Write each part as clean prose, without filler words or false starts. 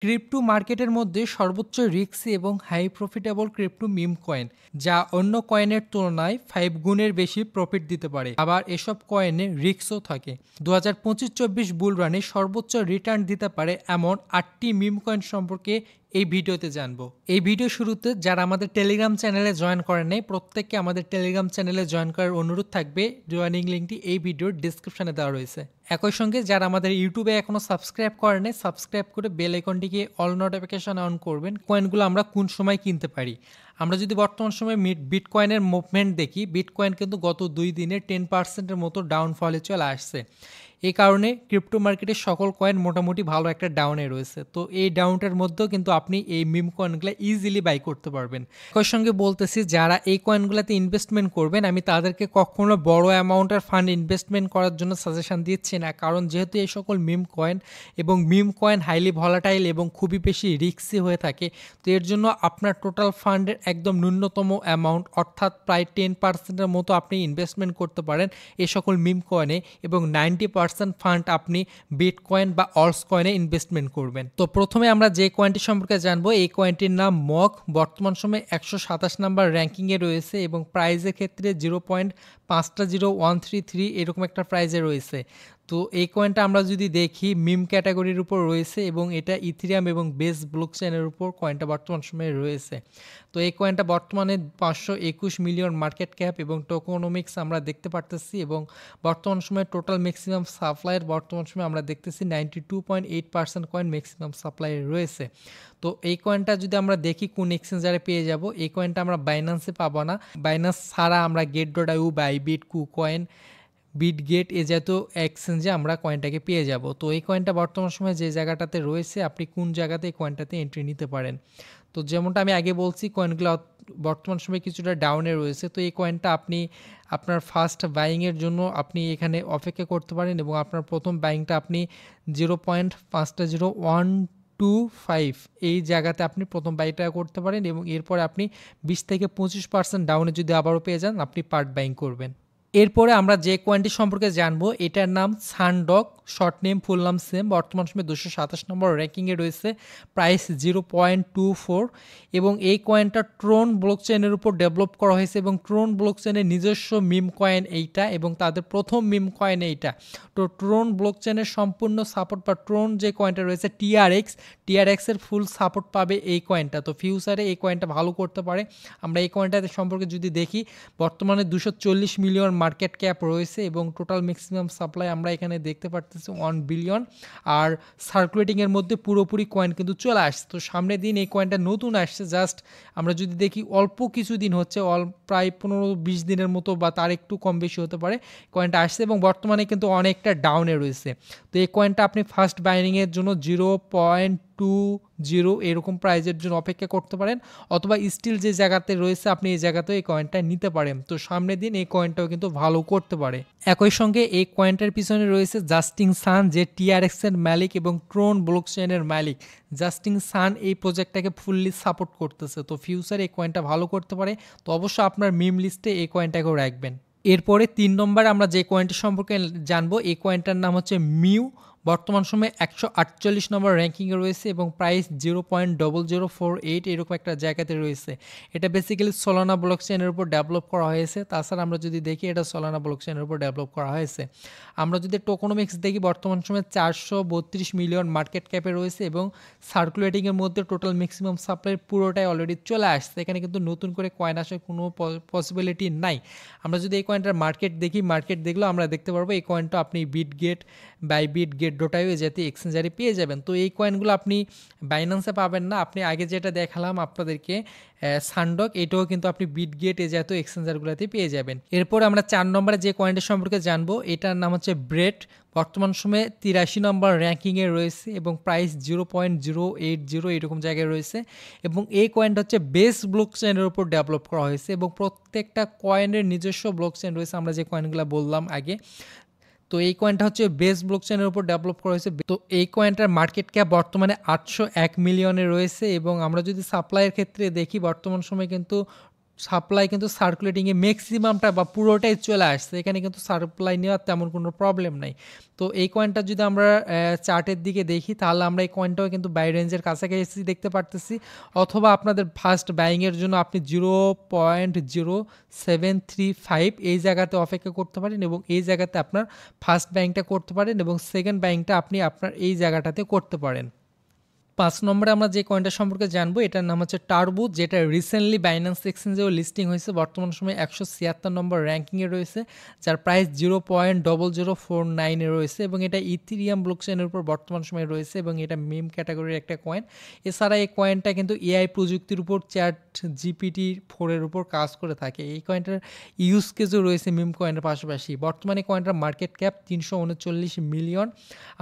Crypto মার্কেটের মধ্যে সর্বোচ্চ রিস্কি এবং high profitable crypto meme coin, যা অন্য কয়েনের তুলনায় 5 গুণের বেশি প্রফিট দিতে পারে। আবার এসব কয়েনে রিস্কও থাকে। 2025-24 বুল রানে সর্বোচ্চ রিটার্ন দিতে পারে এমন 8টি মিম কয়েন সম্পর্কে এই ভিডিওতে জানবো। এই ভিডিও শুরুতে যারা আমাদের টেলিগ্রাম চ্যানেলে জয়েন করেন নাই, প্রত্যেককে আমাদের টেলিগ্রাম চ্যানেলে জয়েন করার অনুরোধ থাকবে। জয়েনিং লিঙ্কটি এই ভিডিওর ডিসক্রিপশনে দেওয়া রয়েছে। একই সঙ্গে যারা আমাদের ইউটিউবে এখনো সাবস্ক্রাইব করেন নাই, সাবস্ক্রাইব করে বেল আইকনটিকে অল নোটিফিকেশন অন করবেন। কয়েনগুলো আমরা কোন সময় কিনতে পারি। আমরা যদি বর্তমান সময়ে বিটকয়েনের মুভমেন্ট দেখি, বিটকয়েন কিন্তু গত 2 দিনে 10% মতো ডাউনফলে চলে আসছে। এই কারণে ক্রিপ্টো মার্কেটের সকল কয়েন মোটামুটি ভালো একটা ডাউনে রয়েছে। তো এই ডাউনটার মধ্যেও কিন্তু আপনি এই মিম কয়েনগুলো ইজিলি বাই করতে পারবেন। একই সঙ্গে বলতেছি, যারা এই কয়েনগুলোতে ইনভেস্টমেন্ট করবেন, আমি তাদেরকে কখনো বড় অ্যামাউন্টের ফান্ড ইনভেস্টমেন্ট করার জন্য সাজেশন দিচ্ছি না। কারণ যেহেতু এই সকল মিম কয়েন এবং মিম কয়েন হাইলি ভলাটাইল এবং খুবই বেশি রিস্কি হয়ে থাকে, তো এর জন্য আপনার টোটাল ফান্ডের একদম ন্যূনতম অ্যামাউন্ট অর্থাৎ প্রায় 10%-এর মতো আপনি ইনভেস্টমেন্ট করতে পারেন এই সকল মিম কয়েনে, এবং 90% ফান্ড আপনি বিটকয়েন বা অল্স কয়েনে ইনভেস্টমেন্ট করবেন। তো প্রথমে আমরা যে কয়েনটি সম্পর্কে জানবো, এই কয়েনটির নাম মক। বর্তমান সময়ে 127 নাম্বার র্যাঙ্কিংয়ে রয়েছে এবং প্রাইজের ক্ষেত্রে 0.500133 এরকম একটা প্রাইজে রয়েছে। তো এই কয়েনটা আমরা যদি দেখি, মিম ক্যাটাগরির উপর রয়েছে এবং এটা ইথেরিয়াম এবং বেস ব্লকচেনের উপর কয়েনটা বর্তমান সময়ে রয়েছে। তো এই কয়েনটা বর্তমানে 521 মিলিয়ন মার্কেট ক্যাপ এবং টোকোনমিক্স আমরা দেখতে পারতেছি, এবং বর্তমান সময়ে টোটাল ম্যাক্সিমাম সাপ্লাইয়ের বর্তমান সময়ে আমরা দেখতেছি 92.8% কয়েন ম্যাক্সিমাম সাপ্লাই রয়েছে। তো এই কয়েনটা যদি আমরা দেখি কোন এক্সচেঞ্জারে পেয়ে যাব, এই কয়েনটা আমরা বাইন্যান্সে পাবো না। বাইন্যান্স ছাড়া আমরা get.io, বাইবিট, কুকয়েন, বিটগেট এ জাতীয় এক্সচেঞ্জে আমরা কয়েনটাকে পেয়ে যাব। তো এই কয়েনটা বর্তমান সময়ে যে জায়গাটাতে রয়েছে, আপনি কোন জায়গাতে এই কয়েনটাতে এন্ট্রি নিতে পারেন। তো যেমনটা আমি আগে বলছি, কয়েনগুলো বর্তমান সময়ে কিছুটা ডাউনে রয়েছে। তো এই কয়েনটা আপনি আপনার ফার্স্ট বাইংয়ের জন্য আপনি এখানে অপেক্ষা করতে পারেন, এবং আপনার প্রথম বাইংটা আপনি 0.500125 এই জায়গাতে আপনি প্রথম বাইটা করতে পারেন, এবং এরপরে আপনি 20-25% ডাউনে যদি আবারও পেয়ে যান, আপনি পার্ট বাইং করবেন। এরপরে আমরা যে কয়েনটি সম্পর্কে জানবো, এটার নাম সানডক, শর্ট নেম, ফুল নাম সেম। বর্তমান সময়ে 227 নম্বর র্যাঙ্কিংয়ে রয়েছে, প্রাইস 0.24, এবং এই কয়েনটা ট্রোন ব্লকচেনের উপর ডেভেলপ করা হয়েছে, এবং ট্রোন ব্লকচেনের নিজস্ব মিম কয়েন এইটা, এবং তাদের প্রথম মিম কয়েন এইটা। তো ট্রোন ব্লকচেনের সম্পূর্ণ সাপোর্ট বা ট্রোন যে কয়েনটা রয়েছে টিআরএক্সের ফুল সাপোর্ট পাবে এই কয়েনটা। তো ফিউচারে এই কয়েনটা ভালো করতে পারে। আমরা এই কয়েনটা সম্পর্কে যদি দেখি, বর্তমানে 240 মিলিয়ন মার্কেট ক্যাপ রয়েছে, এবং টোটাল ম্যাক্সিমাম সাপ্লাই আমরা এখানে দেখতে পারতেছি 1 বিলিয়ন। আর সার্কুলেটিংয়ের মধ্যে পুরোপুরি কয়েন কিন্তু চলে আসছে। তো সামনের দিন এই কয়েনটা নতুন আসছে, জাস্ট আমরা যদি দেখি অল্প কিছু দিন হচ্ছে, প্রায় 15-20 দিনের মতো বা তার একটু কম বেশি হতে পারে কয়েনটা আসছে, এবং বর্তমানে কিন্তু অনেকটা ডাউনে রয়েছে। তো এই কয়েনটা আপনি ফার্স্ট বাইনিংয়ের জন্য 0.20 এরকম প্রাইজের জন্য অপেক্ষা করতে পারেন, অথবা স্টিল যে জায়গাতে রয়েছে আপনি এই জায়গাতেও এই কয়েনটা নিতে পারেন। তো সামনের দিন এই কয়েনটাও কিন্তু ভালো করতে পারে। একই সঙ্গে এই কয়েনটার পিছনে রয়েছে জাস্টিং সান, যে টিআরএক্সের মালিক এবং ট্রোন ব্লকচেনের মালিক। জাস্টিং সান এই প্রজেক্টটাকে ফুললি সাপোর্ট করতেছে। তো ফিউচারে এই কয়েনটা ভালো করতে পারে। তো অবশ্যই আপনার মিম লিস্টে এই কয়েনটাকেও রাখবেন। এরপরে 3 নম্বরে আমরা যে কয়েনটি সম্পর্কে জানবো, এই কয়েনটার নাম হচ্ছে মিউ। বর্তমান সময়ে 148 নম্বর র্যাঙ্কিংয়ে রয়েছে, এবং প্রাইস 0.0048 এরকম একটা জায়গাতে রয়েছে। এটা বেসিক্যালি সোলানা ব্লকচেনের উপর ডেভেলপ করা হয়েছে। তাছাড়া আমরা যদি দেখি, এটা সোলানা ব্লকচেনের উপর ডেভেলপ করা হয়েছে। আমরা যদি টোকোনমিক্স দেখি, বর্তমান সময়ে 432 মিলিয়ন মার্কেট ক্যাপে রয়েছে, এবং সার্কুলেটিংয়ের মধ্যে টোটাল ম্যাক্সিমাম সাপ্লাই পুরোটাই অলরেডি চলে আসছে। এখানে কিন্তু নতুন করে কয়েন আসার কোনো পসিবিলিটি নাই। আমরা যদি এই কয়েনটার মার্কেট দেখি, মার্কেট দেখলেও আমরা দেখতে পারবো এই কয়েনটা আপনি বিটগেট, বাইবিট, get.io জাতীয় এক্সচেঞ্জারে পেয়ে যাবেন। তো এই কয়েনগুলো আপনি বাইন্যান্সে পাবেন না। আপনি আগে যেটা দেখালাম আপনাদেরকে সানডক, এটাও কিন্তু আপনি বিটগেট এ জাতীয় এক্সচেঞ্জারগুলোতে পেয়ে যাবেন। এরপর আমরা 4 নম্বরে যে কয়েনটা সম্পর্কে জানবো, এটার নাম হচ্ছে ব্রেড। বর্তমান সময়ে 83 নম্বর র্যাঙ্কিংয়ে রয়েছে, এবং প্রাইস 0.080 এরকম জায়গায় রয়েছে, এবং এই কয়েনটা হচ্ছে বেস ব্লকচেনের উপর ডেভেলপ করা হয়েছে, এবং প্রত্যেকটা কয়েনের নিজস্ব ব্লকচেন রয়েছে, আমরা যে কয়েনগুলো বললাম আগে। তো এই কয়েনটা হচ্ছে বেস ব্লকচেনের উপর ডেভেলপ করা হয়েছে। তো এই কয়েনটার মার্কেট ক্যাপ বর্তমানে 801 মিলিয়নে রয়েছে, এবং আমরা যদি সাপ্লাইয়ের ক্ষেত্রে দেখি, বর্তমান সময়ে কিন্তু সাপ্লাই কিন্তু সার্কুলেটিংয়ে ম্যাক্সিমামটা বা পুরোটাই চলে আসছে, এখানে কিন্তু সাপ্লাই নেওয়ার তেমন কোনো প্রবলেম নাই। তো এই কয়েনটা যদি আমরা চার্টের দিকে দেখি তাহলে আমরা এই কয়েনটাও কিন্তু বাই রেঞ্জের কাছাকাছি দেখতে পারতেছি, অথবা আপনাদের ফার্স্ট বাইংয়ের জন্য আপনি 0.0735 এই জায়গাতে অপেক্ষা করতে পারেন এবং এই জায়গাতে আপনার ফার্স্ট বাইংটা করতে পারেন এবং সেকেন্ড বাইংটা আপনি আপনার এই জায়গাটাতে করতে পারেন। 5 নম্বরে আমরা যে কয়েনটা সম্পর্কে জানবো এটার নাম হচ্ছে টার্বো, যেটা রিসেন্টলি বাইন্যান্স এক্সচেঞ্জেও লিস্টিং হয়েছে, বর্তমান সময়ে 176 নম্বর র্যাঙ্কিংয়ে রয়েছে, যার প্রাইস 0.0049 রয়েছে এবং এটা ইথিরিয়াম ব্লকচেনের উপর বর্তমান সময়ে রয়েছে এবং এটা মিম ক্যাটাগরির একটা কয়েন। এছাড়া এই কয়েনটা কিন্তু এআই প্রযুক্তির উপর ChatGPT-4 এর উপর কাজ করে থাকে। এই কয়েনটার ইউজ কেসও রয়েছে মিম কয়েনের পাশাপাশি। বর্তমানে কয়েনটার মার্কেট ক্যাপ 339 মিলিয়ন।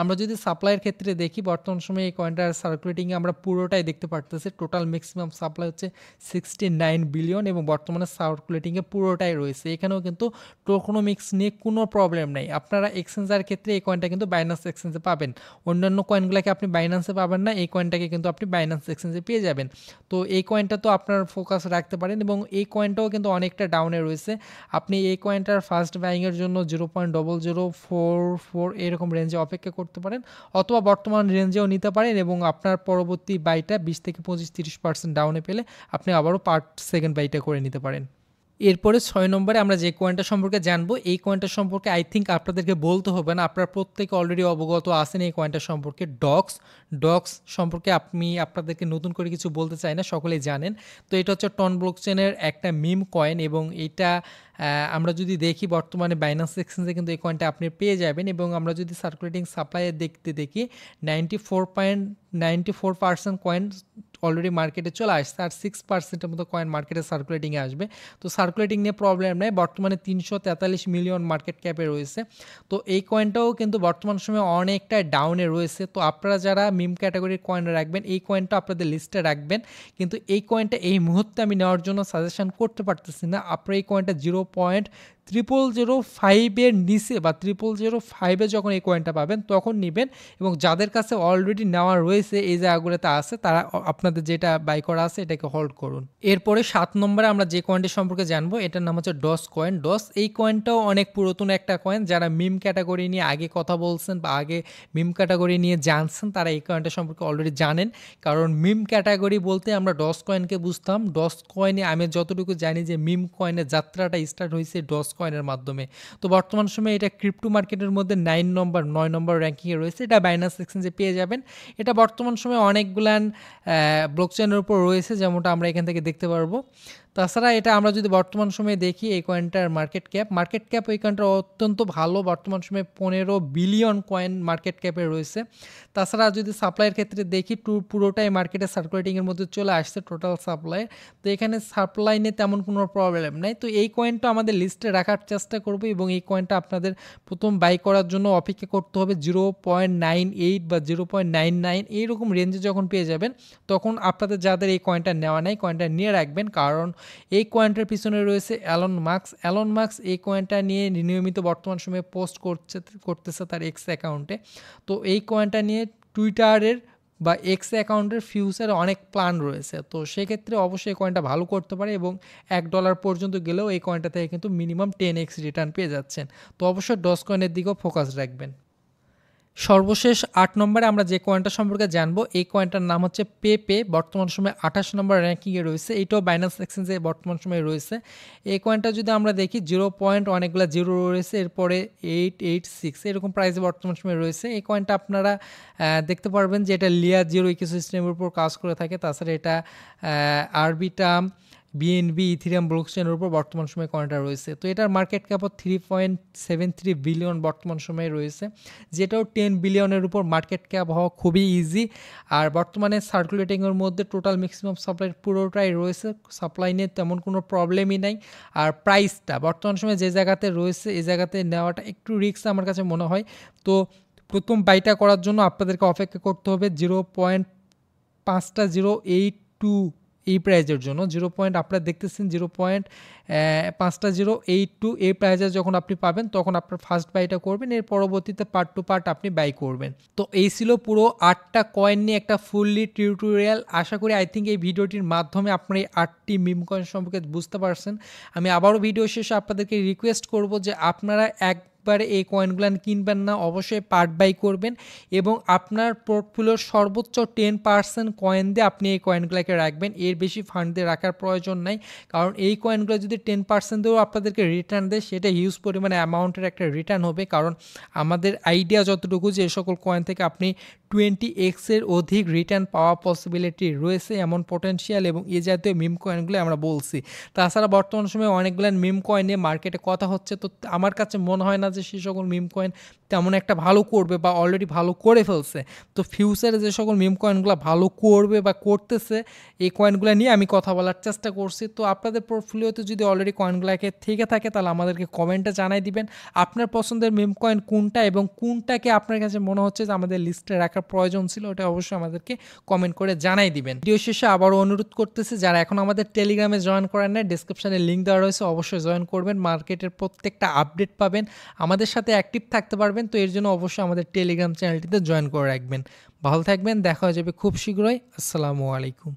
আমরা যদি সাপ্লাইয়ের ক্ষেত্রে দেখি বর্তমান সময়ে এই কয়েনটার সার্কুলেটিংয়ে আমরা পুরোটাই দেখতে পারতেছি, টোটাল ম্যাক্সিমাম সাপ্লাই হচ্ছে 69 বিলিয়ন এবং বর্তমানে সার্কুলেটিংয়ে পুরোটাই রয়েছে। এখানেও কিন্তু টোকনোমিক্স নিয়ে কোনো প্রবলেম নেই। আপনারা এক্সচেঞ্জের ক্ষেত্রে এই কয়েনটা কিন্তু বাইন্যান্স এক্সচেঞ্জে পাবেন, অন্যান্য কয়েনগুলোকে আপনি বাইন্যান্সে পাবেন না, এই কয়েনটাকে কিন্তু আপনি বাইন্যান্স এক্সচেঞ্জে পেয়ে যাবেন। তো এই কয়েনটা তো আপনার ফোকাস রাখতে পারেন এবং এই কয়েনটাও কিন্তু অনেকটা ডাউনে রয়েছে। আপনি এই কয়েনটার ফার্স্ট বাইংয়ের জন্য 0.0044 এরকম রেঞ্জে অপেক্ষা করতে পারেন, অথবা বর্তমান রেঞ্জেও নিতে পারেন এবং আপনার পরবর্তী বাইটা 20 থেকে 25-30% ডাউনে পেলে আপনি আবারও সেকেন্ড বাইটা করে নিতে পারেন। এরপরে 6 নম্বরে আমরা যে কয়েনটা সম্পর্কে জানবো, এই কয়েনটা সম্পর্কে আই থিঙ্ক আপনাদেরকে বলতে হবে না, আপনারা প্রত্যেকে অলরেডি অবগত আছেন এই কয়েনটা সম্পর্কে। ডক্স সম্পর্কে আমি আপনাদেরকে নতুন করে কিছু বলতে চাই না, সকলেই জানেন। তো এটা হচ্ছে টন ব্লকচেনের একটা মিম কয়েন এবং এটা আমরা যদি দেখি বর্তমানে বাইন্যান্স এক্সচেঞ্জে কিন্তু এই কয়েনটা আপনি পেয়ে যাবেন এবং আমরা যদি সার্কুলেটিং সাপ্লাইয়ে দেখি 94% কয়েন অলরেডি মার্কেটে চলে আসছে, আর 6%-এর মতো কয়েন মার্কেটে সার্কুলেটিংয়ে আসবে। তো সার্কুলেটিং নিয়ে প্রবলেম নেই, বর্তমানে 343 মিলিয়ন মার্কেট ক্যাপে রয়েছে। তো এই কয়েনটাও কিন্তু বর্তমান সময়ে অনেকটা ডাউনে রয়েছে। তো আপনারা যারা মিম ক্যাটাগরির কয়েন রাখবেন এই কয়েনটা আপনাদের লিস্টে রাখবেন, কিন্তু এই কয়েনটা এই মুহূর্তে আমি নেওয়ার জন্য সাজেশন করতে পারতেছি না। আপনারা এই কয়েনটা 0.0005 নিচে বা 0005 যখন এই কয়েনটা পাবেন তখন নেবেন এবং যাদের কাছে অলরেডি নেওয়া রয়েছে এই জায়গাগুলোতে আছে তারা আপনাদের যেটা বাই করা আছে এটাকে হোল্ড করুন। এরপরে 7 নম্বরে আমরা যে কয়েনটি সম্পর্কে জানবো এটার নাম হচ্ছে ডস কয়েন। এই কয়েনটাও অনেক পুরাতন একটা কয়েন, যারা মিম ক্যাটাগরি নিয়ে আগে কথা বলছেন বা আগে মিম ক্যাটাগরি নিয়ে জানছেন তারা এই কয়েনটা সম্পর্কে অলরেডি জানেন, কারণ মিম ক্যাটাগরি বলতে আমরা ডস কয়েনকে বুঝতাম। ডস কয়েনে আমি যতটুকু জানি যে মিম কয়েনের যাত্রাটা স্টার্ট হয়েছে ডস কয়েনের মাধ্যমে। তো বর্তমান সময়ে এটা ক্রিপ্টো মার্কেটের মধ্যে 9 নম্বর র্যাঙ্কিংয়ে রয়েছে, এটা বাইন্যান্স এক্সচেঞ্জে পেয়ে যাবেন। এটা বর্তমান সময়ে অনেকগুলান ব্লকচেনের উপর রয়েছে, যেমনটা আমরা এখান থেকে দেখতে পারবো। তাছাড়া এটা আমরা যদি বর্তমান সময়ে দেখি এই কয়েনটার মার্কেট ক্যাপ ওই কয়েনটার অত্যন্ত ভালো, বর্তমান সময়ে 15 বিলিয়ন কয়েন মার্কেট ক্যাপে রয়েছে। তাছাড়া যদি সাপ্লাইয়ের ক্ষেত্রে দেখি পুরোটাই মার্কেটে সার্কুলেটিংয়ের মধ্যে চলে আসছে টোটাল সাপ্লাই। তো এখানে সাপ্লাই নিয়ে তেমন কোনো প্রবলেম নাই। তো এই কয়েনটা আমাদের লিস্টে রাখার চেষ্টা করবো এবং এই কয়েনটা আপনাদের প্রথম বাই করার জন্য অপেক্ষা করতে হবে 0.98 বা 0.99 এইরকম রেঞ্জে যখন পেয়ে যাবেন তখন আপনাদের যাদের এই কয়েনটা নেওয়া নেই কয়েনটা নিয়ে রাখবেন, কারণ এই কয়েনটার পিছনে রয়েছে অ্যালন মাস্ক এই কয়েনটা নিয়ে নিয়মিত বর্তমান সময়ে পোস্ট করতেছে তার এক্স অ্যাকাউন্টে। তো এই কয়েনটা নিয়ে টুইটারের বা এক্স অ্যাকাউন্টের ফিউচারে অনেক প্ল্যান রয়েছে। তো সেক্ষেত্রে অবশ্যই এই কয়েনটা ভালো করতে পারে এবং $1 পর্যন্ত গেলেও এই কয়েনটা থেকে কিন্তু মিনিমাম 10x রিটার্ন পেয়ে যাচ্ছেন। তো অবশ্যই ডস কয়েনের দিকেও ফোকাস রাখবেন। সর্বশেষ 8 নম্বরে আমরা যে কয়েনটা সম্পর্কে জানবো এই কয়েনটার নাম হচ্ছে পেপে, বর্তমান সময়ে 28 নম্বর র্যাঙ্কিংয়ে রয়েছে, এইটাও বাইন্যান্স এক্সচেঞ্জে বর্তমান সময়ে রয়েছে। এই কয়েনটা যদি আমরা দেখি 0 অনেকগুলো জিরো রয়েছে, এরপরে 886 এরকম প্রাইসে বর্তমান সময়ে রয়েছে। এই কয়েনটা আপনারা দেখতে পারবেন যে এটা লিয়া জিরো ইকোসিস্টেমের উপর কাজ করে থাকে। তাছাড়া এটা আরবিটাম বিএনবি ইথিরিয়াম ব্লকচেনের উপর বর্তমান সময়ে কয়েনটা রয়েছে। তো এটার মার্কেট ক্যাপ 3.73 বিলিয়ন বর্তমান সময়ে রয়েছে, যেটাও 10 বিলিয়নের উপর মার্কেট ক্যাপ হওয়া খুবই ইজি। আর বর্তমানে সার্কুলেটিংয়ের মধ্যে টোটাল ম্যাক্সিমাম সাপ্লাই পুরোটাই রয়েছে, সাপ্লাই নিয়ে তেমন কোনো প্রবলেমই নাই। আর প্রাইসটা বর্তমান সময়ে যে জায়গাতে রয়েছে এই জায়গাতে নেওয়াটা একটু রিস্ক আমার কাছে মনে হয়। তো প্রথম বাইটা করার জন্য আপনাদেরকে অপেক্ষা করতে হবে 0.5082 এই প্রাইজের জন্য 0 পয়েন্ট আপনারা দেখতেছেন 0.5082 এই প্রাইজে যখন আপনি পাবেন তখন আপনার ফার্স্ট বাইটা করবেন, এর পরবর্তীতে পার্ট টু পার্ট আপনি বাই করবেন। তো এই ছিল পুরো 8টা কয়েন নিয়ে একটা ফুললি টিউটোরিয়াল। আশা করি আই থিঙ্ক এই ভিডিওটির মাধ্যমে আপনারা এই 8টি মিম কয়েন সম্পর্কে বুঝতে পারছেন। আমি আবারও ভিডিও শেষে আপনাদেরকে রিকোয়েস্ট করব যে আপনারা একবারে এই কয়েনগুলো কিনবেন না, অবশ্যই পার্ট বাই করবেন এবং আপনার পোর্টফোলিওর সর্বোচ্চ 10% কয়েন দিয়ে আপনি এই কয়েনগুলোকে রাখবেন, এর বেশি ফান্ড দিয়ে রাখার প্রয়োজন নাই। কারণ এই কয়েনগুলো যদি 10% দিয়েও আপনাদেরকে রিটার্ন দেয় সেটা হিউজ পরিমাণে অ্যামাউন্টের একটা রিটার্ন হবে। কারণ আমাদের আইডিয়া যতটুকু যে সকল কয়েন থেকে আপনি 20x এর অধিক রিটার্ন পাওয়া পসিবিলিটি রয়েছে, এমন পটেনশিয়াল এবং এই জাতীয় মিম কয়েনগুলো আমরা বলছি। তাছাড়া বর্তমান সময়ে অনেকগুলো মিম কয়েন নিয়ে মার্কেটে কথা হচ্ছে, তো আমার কাছে মনে হয় না যে সেই সকল মিম কয়েন তেমন একটা ভালো করবে বা অলরেডি ভালো করে ফেলছে। তো ফিউচারে যে সকল মিম কয়েনগুলো ভালো করবে বা করতেছে এই কয়েনগুলো নিয়ে আমি কথা বলার চেষ্টা করছি। তো আপনাদের পোর্টফোলিওতে যদি অলরেডি কয়েনগুলোকে থেকে থাকে তাহলে আমাদেরকে কমেন্টে জানাই দিবেন আপনার পছন্দের মিম কয়েন কোনটা এবং কোনটাকে আপনার কাছে মনে হচ্ছে যে আমাদের লিস্টে রাখার প্রয়োজন ছিল, ওটা অবশ্যই আমাদেরকে কমেন্ট করে জানাই দিবেন। ভিডিও শেষে আবারও অনুরোধ করতেছি যারা এখন আমাদের টেলিগ্রামে জয়েন করেন না, ডেসক্রিপশনে লিঙ্ক দেওয়া রয়েছে, অবশ্যই জয়েন করবেন, মার্কেটের প্রত্যেকটা আপডেট পাবেন, আমাদের সাথে অ্যাক্টিভ থাকতে পারবেন। তো এর জন্য অবশ্যই আমাদের টেলিগ্রাম চ্যানেলটিতে জয়েন করে রাখবেন। ভালো থাকবেন, দেখা হয়ে যাবে খুব শীঘ্রই। আসসালামু আলাইকুম।